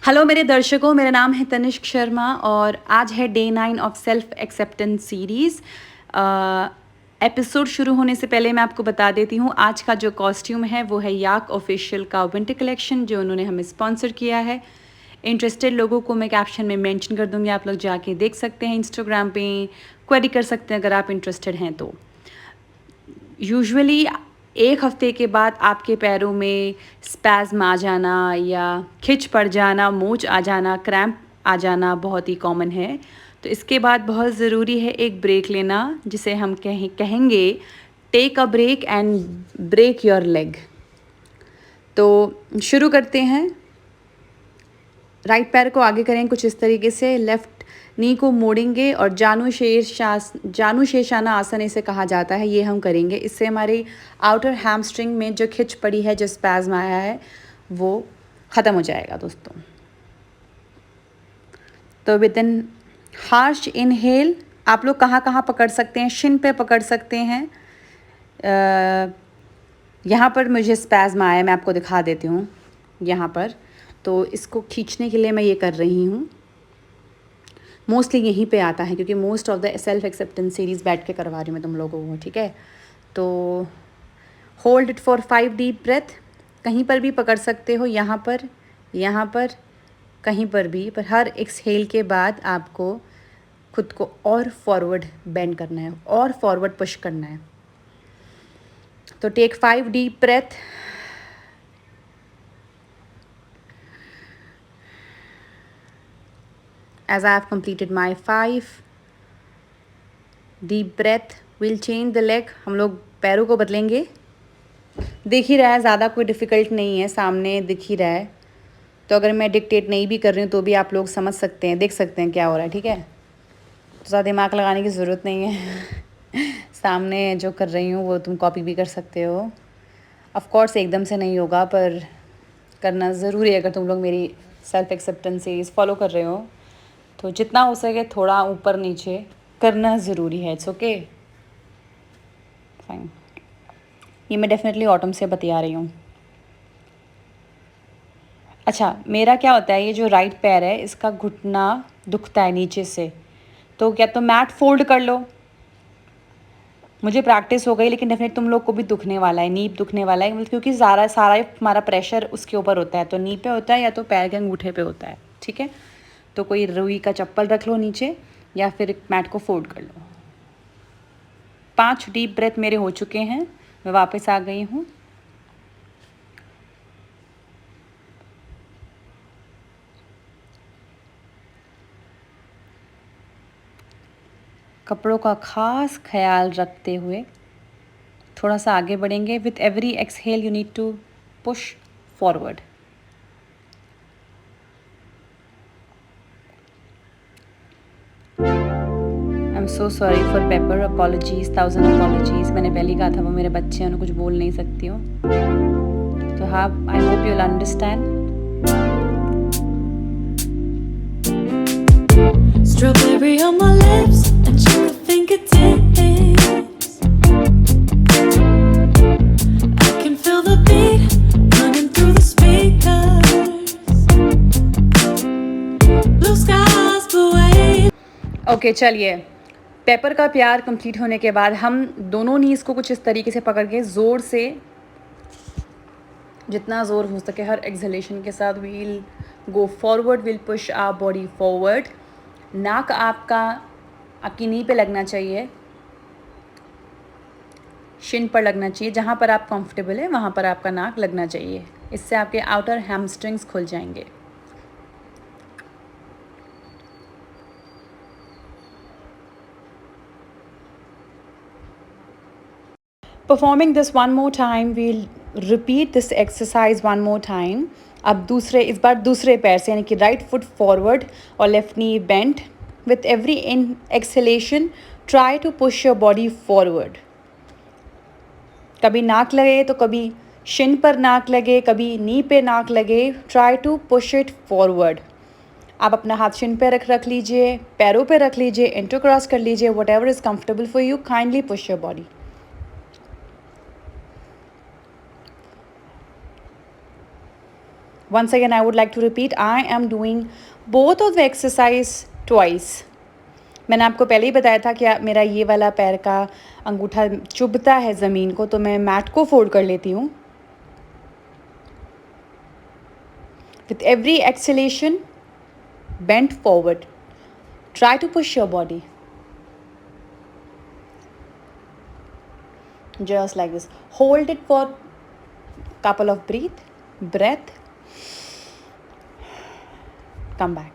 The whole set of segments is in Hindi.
हेलो मेरे दर्शकों, मेरा नाम है तनिष्क शर्मा और आज है day 9 of self acceptance series. Episode शुरू होने से पहले मैं आपको बता देती हूँ, आज का जो कॉस्ट्यूम है वो है याक ऑफिशियल का विंटर कलेक्शन जो उन्होंने हमें स्पॉन्सर किया है। इंटरेस्टेड लोगों को मैं कैप्शन में मेंशन कर दूँगी, आप लोग जाके देख सकते हैं, इंस्टाग्राम पे क्वेरी कर सकते हैं अगर आप इंटरेस्टेड हैं तो। यूजुअली एक हफ्ते के बाद आपके पैरों में स्पैज़म आ जाना या खिंच पड़ जाना, मोच आ जाना, क्रैम्प आ जाना बहुत ही कॉमन है। तो इसके बाद बहुत ज़रूरी है एक ब्रेक लेना, जिसे हम कहेंगे take a break and break your leg. तो शुरू करते हैं। राइट पैर को आगे करें कुछ इस तरीके से, लेफ़्ट नी को मोड़ेंगे और जानु शेषाना आसन इसे कहा जाता है, ये हम करेंगे। इससे हमारी आउटर हैमस्ट्रिंग में जो खिंच पड़ी है, जो स्पैज़म आया है, वो ख़त्म हो जाएगा दोस्तों। तो विद इन हार्श इनहेल आप लोग कहाँ कहाँ पकड़ सकते हैं, शिन पे पकड़ सकते हैं। यहाँ पर मुझे स्पैज़म आया है, मैं आपको दिखा देती हूँ यहाँ पर। तो इसको खींचने के लिए मैं ये कर रही हूँ। मोस्टली यहीं पे आता है क्योंकि most of the self acceptance series बैठ के करवा रही हूँ मैं तुम लोगों को, ठीक है। तो hold it for 5 deep breath. कहीं पर भी पकड़ सकते हो, यहाँ पर, कहीं पर भी, पर हर एक्सहेल के बाद आपको खुद को और फॉरवर्ड बेंड करना है और फॉरवर्ड पुश करना है। तो take 5 deep breath. As I have completed my 5 deep breath, we'll change the leg. हम लोग पैरों को बदलेंगे। दिख ही रहा है, ज़्यादा कोई डिफ़िकल्ट नहीं है, सामने दिख ही रहा है। तो अगर मैं डिक्टेट नहीं भी कर रही हूँ तो भी आप लोग समझ सकते हैं, देख सकते हैं क्या हो रहा है, ठीक है। तो ज़्यादा दिमाग लगाने की ज़रूरत नहीं है। सामने जो कर रही हूँ वो तुम कॉपी भी कर सकते हो। ऑफ कोर्स एकदम से नहीं होगा, पर करना ज़रूरी है। अगर तुम लोग मेरी सेल्फ एक्सेप्टेंस सीरीज़ फॉलो कर रहे हो तो जितना हो सके थोड़ा ऊपर नीचे करना ज़रूरी है। It's okay, fine. ये मैं डेफिनेटली ऑटम से बतिया रही हूँ। अच्छा, मेरा क्या होता है, ये जो राइट पैर है इसका घुटना दुखता है नीचे से, तो क्या तो मैट फोल्ड कर लो। मुझे प्रैक्टिस हो गई, लेकिन डेफिनेट तुम लोग को भी दुखने वाला है, नी दुखने वाला है, क्योंकि सारा हमारा प्रेशर उसके ऊपर होता है। तो नी पे होता है या तो पैर के अंगूठे पे होता है, ठीक है। तो कोई रुई का चप्पल रख लो नीचे या फिर मैट को फोल्ड कर लो। 5 डीप ब्रेथ मेरे हो चुके हैं, मैं वापस आ गई हूँ। कपड़ों का खास ख्याल रखते हुए थोड़ा सा आगे बढ़ेंगे। With every exhale you need to push forward. I am so sorry for paper, apologies, 1000 apologies. मैंने पहले कहा था वो मेरे बच्चे हैं, उन्हें कुछ बोल नहीं सकती हूँ। तो हाँ, I hope you will understand. Strawberry on my lips and sugar fingertips. I can feel the beat running through the speakers. Blue skies blue waves. Okay, चलिए। पेपर का प्यार कंप्लीट होने के बाद हम दोनों नीज़ को कुछ इस तरीके से पकड़ के ज़ोर से, जितना ज़ोर हो सके हर एक्सहेलेशन के साथ, we'll go forward, will push our body forward. नाक आपकी नी पे लगना चाहिए, शिन पर लगना चाहिए, जहाँ पर आप कंफर्टेबल है वहाँ पर आपका नाक लगना चाहिए। इससे आपके आउटर हैमस्ट्रिंग्स खुल जाएंगे। Performing this one more time, we'll repeat this exercise one more time. अब इस बार दूसरे पैर से, यानी कि राइट फुट फॉरवर्ड और left knee bent. With every in exhalation try to push your body forward. कभी नाक लगे तो कभी शिन पर नाक लगे, कभी नी पे नाक लगे। Try to push it forward. आप अपना हाथ शिन पे रख लीजिए, पैरों पे रख लीजिए, इंटरक्रॉस कर लीजिए, what ever is comfortable for you. Kindly push your body. Once again, I would like to repeat, I am doing both of the exercise twice. मैंने आपको पहले ही बताया था कि मेरा ये वाला पैर का अंगूठा चुभता है ज़मीन को, तो मैं मैट को फोल्ड कर लेती हूँ. With every exhalation, bend forward. Try to push your body. Just like this. Hold it for couple of breath. Come back.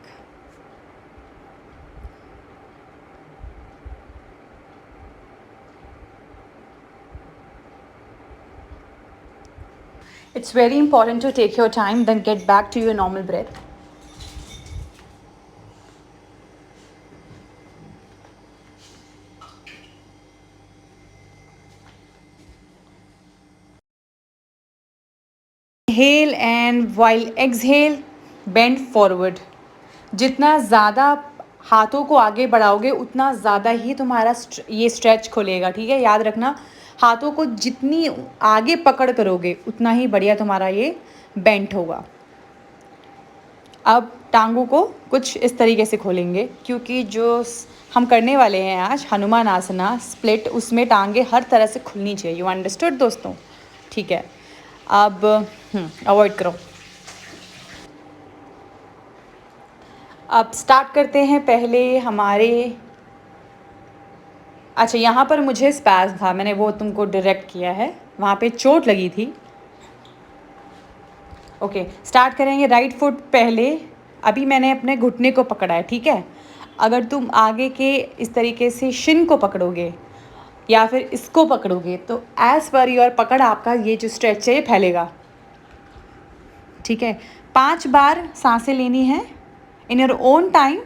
It's very important to take your time, then get back to your normal breath. Inhale, and while exhale, bend forward. जितना ज़्यादा हाथों को आगे बढ़ाओगे उतना ज़्यादा ही तुम्हारा ये स्ट्रेच खुलेगा. ठीक है, याद रखना, हाथों को जितनी आगे पकड़ करोगे उतना ही बढ़िया तुम्हारा ये बेंट होगा. अब टांगों को कुछ इस तरीके से खोलेंगे, क्योंकि जो हम करने वाले हैं आज हनुमान आसना स्प्लिट, उसमें टांगे हर तरह से खुलनी चाहिए. यू अंडरस्टूड दोस्तों? ठीक है, अब अवॉइड करो. अब स्टार्ट करते हैं. पहले हमारे अच्छा, यहाँ पर मुझे स्पैज़ था, मैंने वो तुमको डायरेक्ट किया है, वहाँ पे चोट लगी थी. ओके, स्टार्ट करेंगे. राइट फुट पहले, अभी मैंने अपने घुटने को पकड़ा है. ठीक है, अगर तुम आगे के इस तरीके से शिन को पकड़ोगे या फिर इसको पकड़ोगे तो एज़ पर योर पकड़ आपका ये जो स्ट्रेच है ये फैलेगा. ठीक है, 5 बार सांसें लेनी है इन your own time.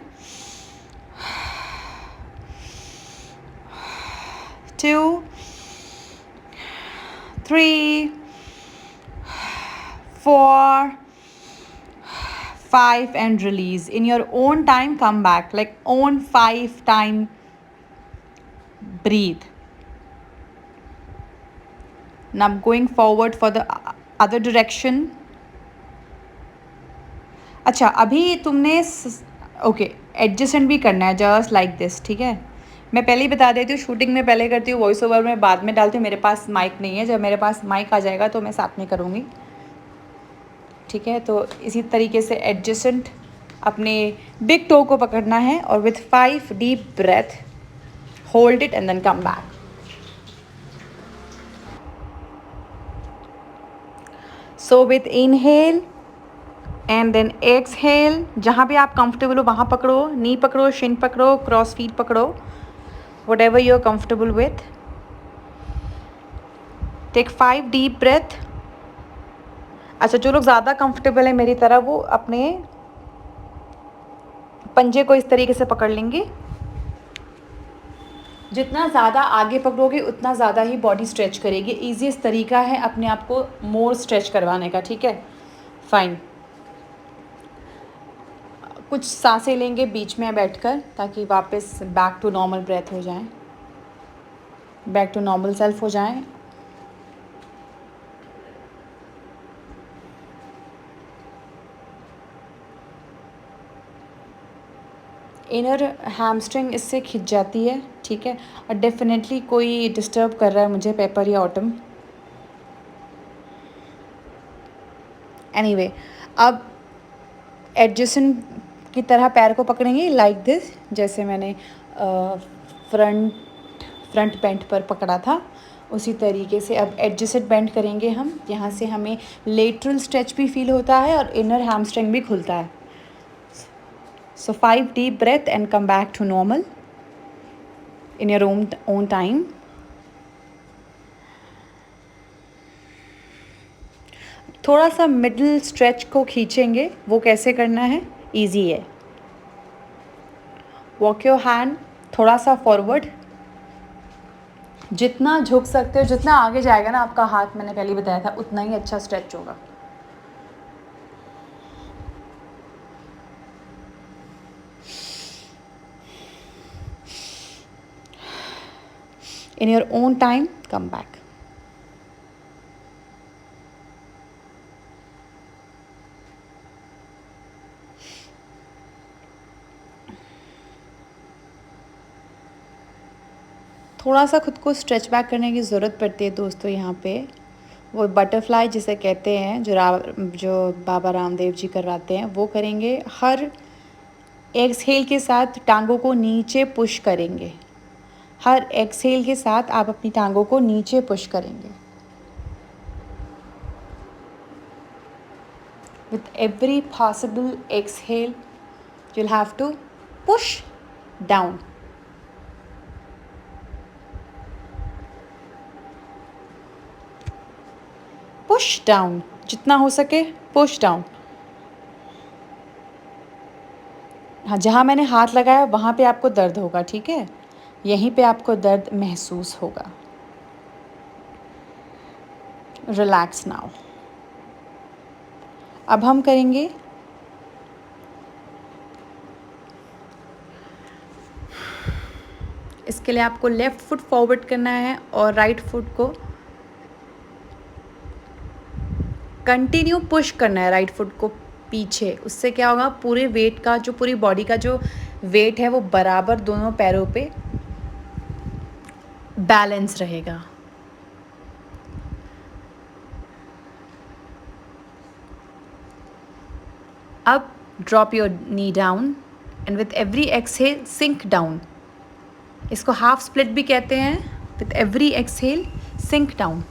2, 3, 4, 5 and release. In your own time, come back. Like own 5 time. Breathe. Now going forward for the other direction. अच्छा, अभी तुमने ओके एडजस्टमेंट भी करना है, जस्ट लाइक दिस. ठीक है, मैं पहले ही बता देती हूँ, शूटिंग में पहले करती हूँ, वॉइस ओवर में बाद में डालती हूँ. मेरे पास माइक नहीं है, जब मेरे पास माइक आ जाएगा तो मैं साथ में करूँगी. ठीक है, तो इसी तरीके से एडजस्टमेंट अपने बिग टो को पकड़ना है और with 5 deep breath hold it and then come back. So with inhale and then exhale, जहाँ भी आप कंफर्टेबल हो वहाँ पकड़ो. नी पकड़ो, शिन पकड़ो, क्रॉस फीट पकड़ो, whatever you're comfortable with. Take 5 deep breath. अच्छा, जो लोग ज़्यादा कंफर्टेबल है मेरी तरह, वो अपने पंजे को इस तरीके से पकड़ लेंगे. जितना ज़्यादा आगे पकड़ोगे उतना ज़्यादा ही बॉडी स्ट्रेच करेगी. ईजीएस्ट तरीका है अपने आप को मोर स्ट्रेच करवाने का. ठीक है, फाइन. कुछ सांसें लेंगे बीच में बैठकर, ताकि वापस बैक टू नॉर्मल ब्रेथ हो जाए, बैक टू नॉर्मल सेल्फ हो जाए. इनर हैमस्ट्रिंग इससे खिंच जाती है. ठीक है, और डेफिनेटली कोई डिस्टर्ब कर रहा है मुझे, पेपर या ऑटम. एनीवे, अब एडजस्टेंट की तरह पैर को पकड़ेंगे लाइक दिस, जैसे मैंने फ्रंट बेंट पर पकड़ा था उसी तरीके से. अब एडजस्टेड बेंड करेंगे हम. यहाँ से हमें लेटरल स्ट्रेच भी फील होता है और इनर हैमस्ट्रिंग भी खुलता है. So 5 deep breath and come back to normal in your own time. थोड़ा सा मिडल स्ट्रेच को खींचेंगे. वो कैसे करना है? इजी है. वॉक योर हैंड थोड़ा सा फॉरवर्ड. जितना झुक सकते हो, जितना आगे जाएगा ना आपका हाथ, मैंने पहले बताया था, उतना ही अच्छा स्ट्रेच होगा. In your own time, come back. थोड़ा सा खुद को स्ट्रेच बैक करने की ज़रूरत पड़ती है दोस्तों। यहाँ पे वो बटरफ्लाई जिसे कहते हैं, जो बाबा रामदेव जी करवाते हैं, वो करेंगे। हर एक्सहेल के साथ टांगों को नीचे पुश करेंगे। हर एक्सहेल के साथ आप अपनी टांगों को नीचे पुश करेंगे। With every possible exhale, you'll have to push down. Push down. जितना हो सके push down. हाँ, जहाँ मैंने हाथ लगाया वहाँ पे आपको दर्द होगा, ठीक है? यहीं पे आपको दर्द महसूस होगा। Relax now. अब हम करेंगे इसके लिए आपको लेफ़्ट फुट फॉरवर्ड करना है और राइट फुट को कंटिन्यू पुश करना है, राइट फुट को पीछे। उससे क्या होगा, पूरे वेट का जो पूरी बॉडी का जो वेट है वो बराबर दोनों पैरों पे बैलेंस रहेगा। अब drop your knee down and with every exhale sink down. इसको हाफ स्प्लिट भी कहते हैं। With every exhale sink down.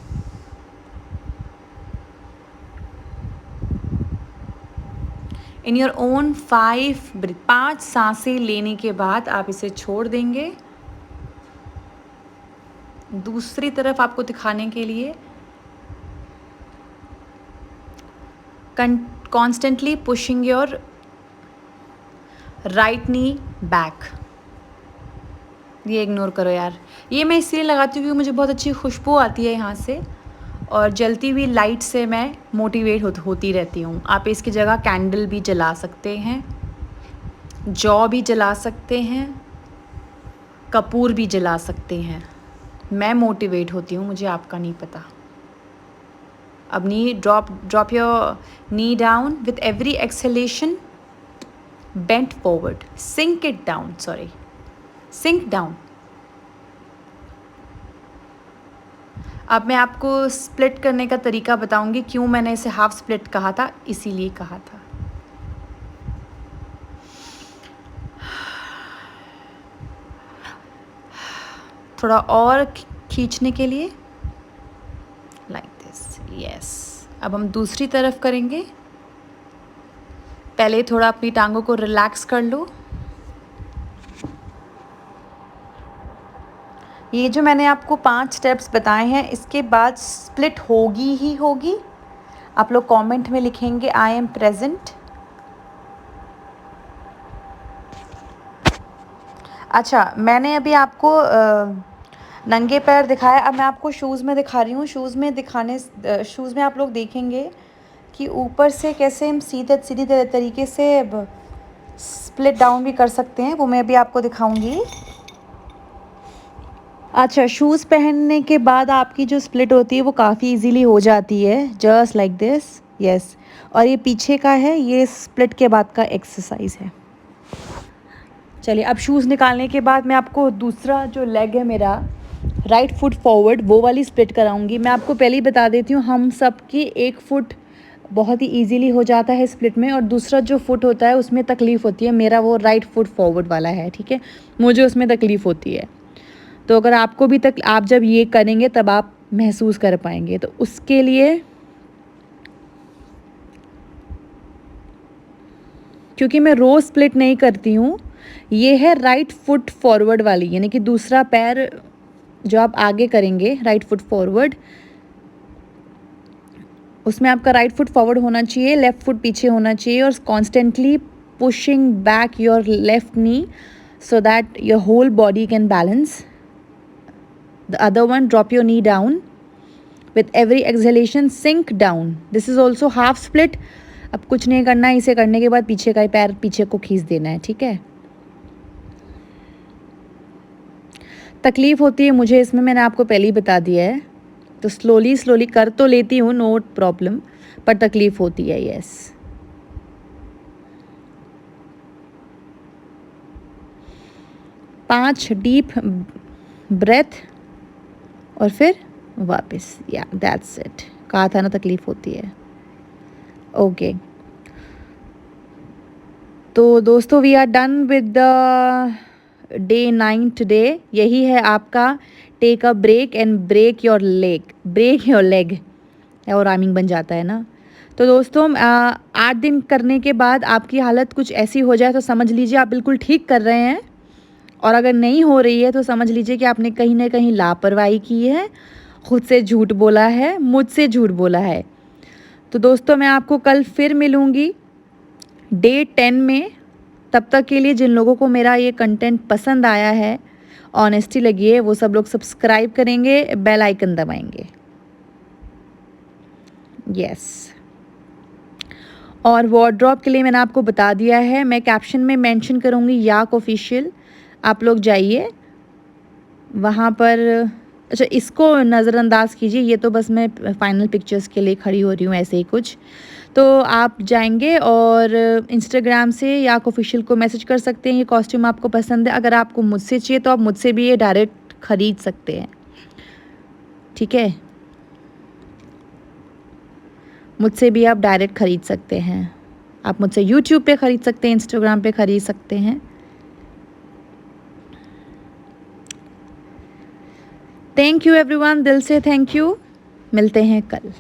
In your own 5 सांसें लेने के बाद आप इसे छोड़ देंगे। दूसरी तरफ आपको दिखाने के लिए constantly pushing your right knee back. ये इग्नोर करो यार। ये मैं इसलिए लगाती हूँ क्योंकि मुझे बहुत अच्छी खुशबू आती है यहाँ से, और जलती हुई लाइट से मैं मोटिवेट होती रहती हूँ। आप इसकी जगह कैंडल भी जला सकते हैं, जौ भी जला सकते हैं, कपूर भी जला सकते हैं। मैं मोटिवेट होती हूँ, मुझे आपका नहीं पता। अब knee drop your knee down with every exhalation bent forward. Sink it down, sorry, sink down. अब मैं आपको स्प्लिट करने का तरीका बताऊंगी। क्यों मैंने इसे हाफ स्प्लिट कहा था, इसीलिए कहा था। थोड़ा और खींचने के लिए, लाइक दिस। यस। अब हम दूसरी तरफ करेंगे। पहले थोड़ा अपनी टांगों को रिलैक्स कर लो। ये जो मैंने आपको 5 स्टेप्स बताए हैं, इसके बाद स्प्लिट होगी ही होगी। आप लोग कमेंट में लिखेंगे आई एम प्रेजेंट। अच्छा, मैंने अभी आपको नंगे पैर दिखाया। अब मैं आपको शूज़ में दिखा रही हूँ। शूज़ में आप लोग देखेंगे कि ऊपर से कैसे हम सीधी तरीके से स्प्लिट डाउन भी कर सकते हैं। वो मैं अभी आपको दिखाऊंगी। अच्छा, शूज़ पहनने के बाद आपकी जो स्प्लिट होती है वो काफ़ी इजीली हो जाती है, जस्ट लाइक दिस। यस। और ये पीछे का है, ये स्प्लिट के बाद का एक्सरसाइज है। चलिए, अब शूज़ निकालने के बाद मैं आपको दूसरा जो लेग है मेरा, राइट फुट फॉरवर्ड, वो वाली स्प्लिट कराऊंगी। मैं आपको पहले ही बता देती हूँ, हम सब की एक फुट बहुत ही इजीली हो जाता है स्प्लिट में, और दूसरा जो फुट होता है उसमें तकलीफ़ होती है। मेरा वो राइट फुट फॉरवर्ड वाला है, ठीक है। मुझे उसमें तकलीफ़ होती है। तो अगर आपको भी आप जब ये करेंगे तब आप महसूस कर पाएंगे। तो उसके लिए, क्योंकि मैं रोज़ स्प्लिट नहीं करती हूँ, ये है राइट फुट फॉरवर्ड वाली, यानी कि दूसरा पैर जो आप आगे करेंगे राइट फुट फॉरवर्ड, उसमें आपका राइट फुट फॉरवर्ड होना चाहिए, लेफ़्ट फुट पीछे होना चाहिए, और constantly pushing back your left knee so that your whole body can balance. The other one, drop your knee down. With every exhalation, sink down. This is also half split. अब कुछ नहीं करना है, इसे करने के बाद पीछे का पैर पीछे को खींच देना है, ठीक है। तकलीफ़ होती है मुझे इसमें, मैंने आपको पहले ही बता दिया है। तो स्लोली कर तो लेती हूँ, नो प्रॉब्लम, पर तकलीफ़ होती है। यस। पाँच डीप ब्रेथ और फिर वापस। या दैट्स इट। कहा था ना तकलीफ़ होती है। ओके तो दोस्तों we are done with the day 9 today. यही है आपका take a break and break your leg और राइमिंग बन जाता है ना। तो दोस्तों 8 दिन करने के बाद आपकी हालत कुछ ऐसी हो जाए तो समझ लीजिए आप बिल्कुल ठीक कर रहे हैं, और अगर नहीं हो रही है तो समझ लीजिए कि आपने कहीं ना कहीं लापरवाही की है, खुद से झूठ बोला है, मुझसे झूठ बोला है। तो दोस्तों मैं आपको कल फिर मिलूँगी डे 10 में। तब तक के लिए जिन लोगों को मेरा ये कंटेंट पसंद आया है, ऑनेस्टी लगी है, वो सब लोग सब्सक्राइब करेंगे, बेल आइकन दबाएंगे। यस और वार्डरोब के लिए मैंने आपको बता दिया है, मैं कैप्शन में मेंशन करूँगी याक ऑफिशियल, आप लोग जाइए वहाँ पर। अच्छा इसको नज़रअंदाज कीजिए, ये तो बस मैं फाइनल पिक्चर्स के लिए खड़ी हो रही हूँ ऐसे ही कुछ। तो आप जाएंगे और इंस्टाग्राम से याक ऑफिशियल को मैसेज कर सकते हैं, ये कॉस्ट्यूम आपको पसंद है। अगर आपको मुझसे चाहिए तो आप मुझसे भी ये डायरेक्ट ख़रीद सकते हैं, ठीक है, मुझसे भी आप डायरेक्ट ख़रीद सकते हैं। आप मुझसे यूट्यूब पे ख़रीद सकते हैं, इंस्टाग्राम पे ख़रीद सकते हैं। थैंक यू एवरीवन, दिल से थैंक यू। मिलते हैं कल।